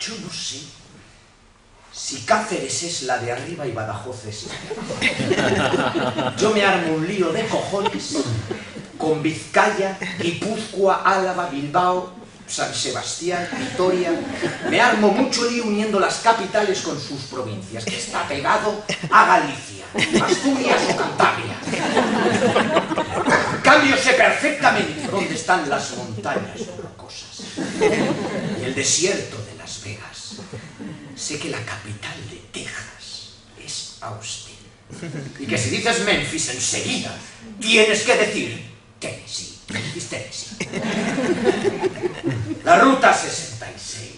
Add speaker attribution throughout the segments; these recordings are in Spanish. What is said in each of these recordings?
Speaker 1: Yo no sé si Cáceres es la de arriba y Badajoz es la de abajo. Yo me armo un lío de cojones con Vizcaya, Guipúzcoa, Álava, Bilbao, San Sebastián, Vitoria. Me armo mucho lío uniendo las capitales con sus provincias, que está pegado a Galicia, Asturias o Cantabria. En cambio, sé perfectamente dónde están las montañas rocosas y el desierto de Las Vegas. Sé que la capital de Texas es Austin. Y que si dices Memphis enseguida, tienes que decir Tennessee. Memphis, Tennessee. La ruta 66,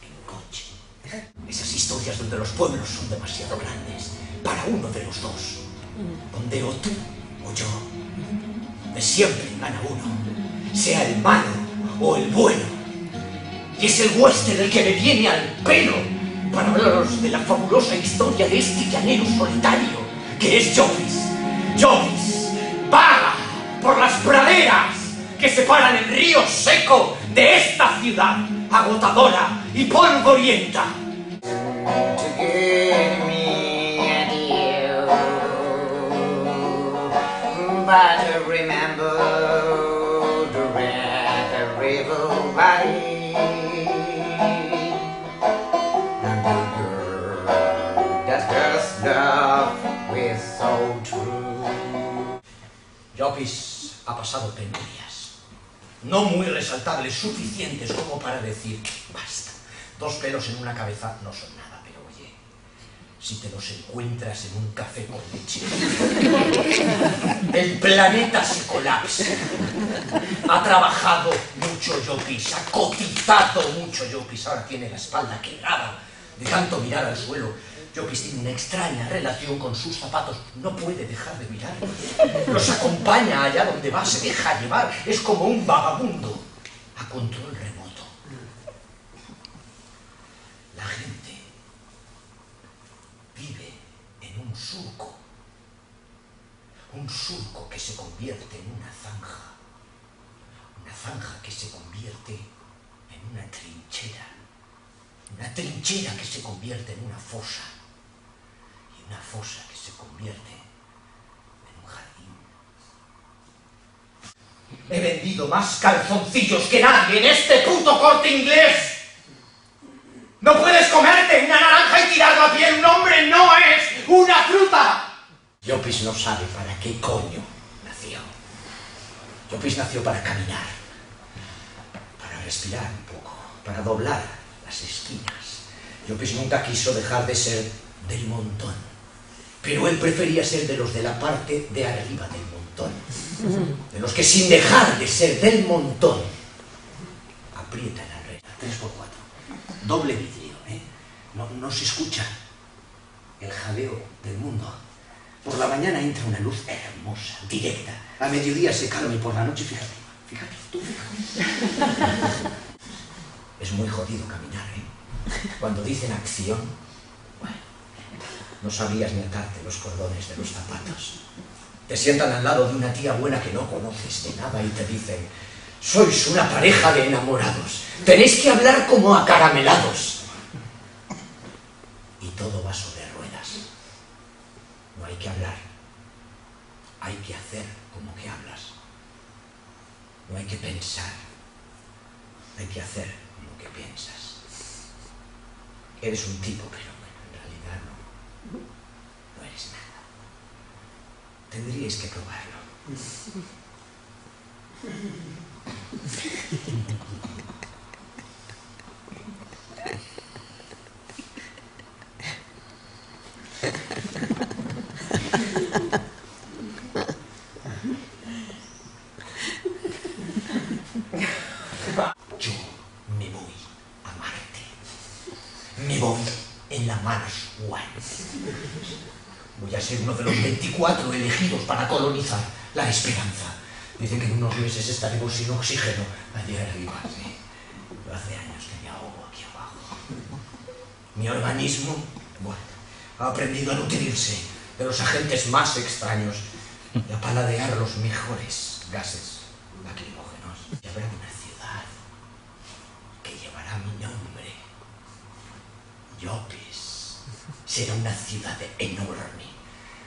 Speaker 1: en coche. Esas historias donde los pueblos son demasiado grandes para uno de los dos. Donde o tú o yo, de siempre gana uno, sea el malo o el bueno. Y es el western el que me viene al pelo para hablaros de la fabulosa historia de este llanero solitario que es Llopis. Llopis vaga por las praderas que separan el río seco de esta ciudad agotadora y polvorienta.
Speaker 2: But remember the red river valley and the girl that girls love with so true.
Speaker 1: Llopis ha pasado penurias, no muy resaltables, suficientes como para decir basta. 2 pelos en una cabeza no son nada, pero oye, si te los encuentras en un café con leche, el planeta se colapsa. Ha trabajado mucho Llopis, ha cotizado mucho Llopis, ahora tiene la espalda quebrada de tanto mirar al suelo. Llopis tiene una extraña relación con sus zapatos, no puede dejar de mirarlos. Los acompaña allá donde va, se deja llevar, es como un vagabundo a control remoto. La gente vive en un surco que se convierte en una zanja que se convierte en una trinchera que se convierte en una fosa, y una fosa que se convierte en un jardín. He vendido más calzoncillos que nadie en este puto Corte Inglés. No puedes comerte una naranja y tirar la piel. Un hombre no es una fruta. Llopis no sabe para qué coño nació. Llopis nació para caminar, para respirar un poco, para doblar las esquinas. Llopis nunca quiso dejar de ser del montón, pero él prefería ser de los de la parte de arriba del montón, de los que sin dejar de ser del montón aprietan la regla. 3x4, doble vidrio, no se escucha el jaleo del mundo. Por la mañana entra una luz hermosa, directa. A mediodía se calma y por la noche, fíjate, tú fíjate. Es muy jodido caminar, Cuando dicen acción, bueno, no sabrías ni atarte los cordones de los zapatos. Te sientan al lado de una tía buena que no conoces de nada y te dicen: sois una pareja de enamorados, tenéis que hablar como acaramelados. Y todo va sobre ruedas. No hay que hablar, hay que hacer como que hablas. No hay que pensar, hay que hacer como que piensas. Eres un tipo, pero bueno, en realidad no eres nada. Tendríais que probarlo. Yo me voy a Marte. Me voy en la Mars One. Voy a ser uno de los 24 elegidos para colonizar la esperanza. Dicen que en unos meses estaremos sin oxígeno allí arriba, ¿sí? Pero hace años que me ahogo aquí abajo. Mi organismo, bueno, ha aprendido a nutrirse de los agentes más extraños y a paladear los mejores gases lacrimógenos. Y habrá una ciudad que llevará mi nombre Llopis será una ciudad enorme,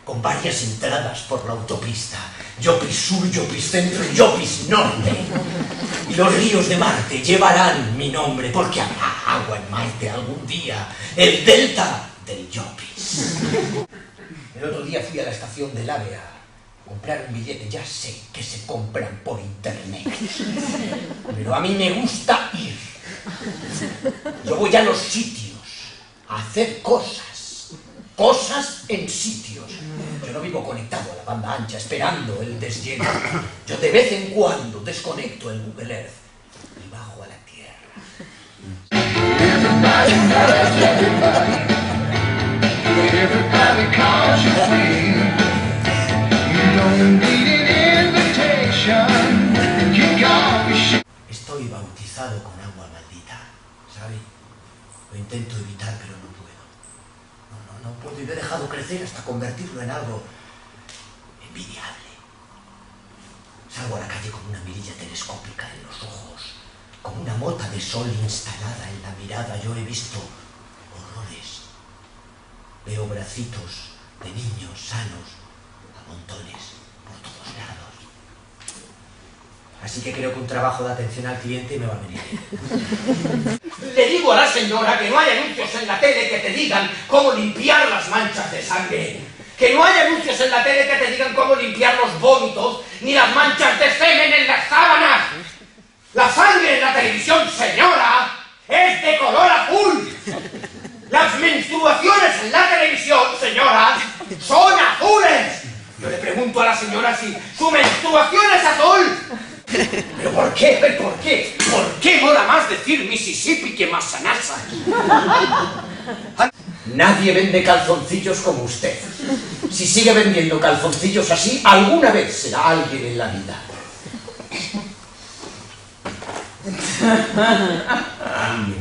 Speaker 1: con varias entradas por la autopista, Llopis Sur, Llopis Centro y Llopis Norte. Y los ríos de Marte llevarán mi nombre, porque habrá agua en Marte algún día, el delta del Llopis. El otro día fui a la estación del AVE a comprar un billete. Ya sé que se compran por internet, pero a mí me gusta ir. Yo voy a los sitios a hacer cosas en sitios. Yo no vivo conectado a la banda ancha esperando el deshielo. Yo de vez en cuando desconecto el Google Earth y bajo a la tierra.
Speaker 3: Everybody calls you free. You don't need an invitation. You got me.
Speaker 1: Estoy bautizado con agua maldita, ¿sabe? Lo intento evitar, pero no puedo. No puedo, y lo he dejado crecer hasta convertirlo en algo envidiable. Salgo a la calle con una mirilla telescópica en los ojos, con una mota de sol instalada en la mirada. Yo he visto horrores. Veo bracitos de niños sanos a montones por todos lados. Así que creo que un trabajo de atención al cliente me va a venir bien. Le digo a la señora que no hay anuncios en la tele que te digan cómo limpiar las manchas de sangre. Que no hay anuncios en la tele que te digan cómo limpiar los vómitos ni las manchas de semen en las sábanas. La sangre en la televisión, señora, es de color azul. Las menstruaciones en la televisión, señora, son azules. Yo le pregunto a la señora si su menstruación es azul. ¿Pero por qué? ¿Por qué? ¿Por qué mola más decir Mississippi que Massanassa? Nadie vende calzoncillos como usted. Si sigue vendiendo calzoncillos así, alguna vez será alguien en la vida. Ay,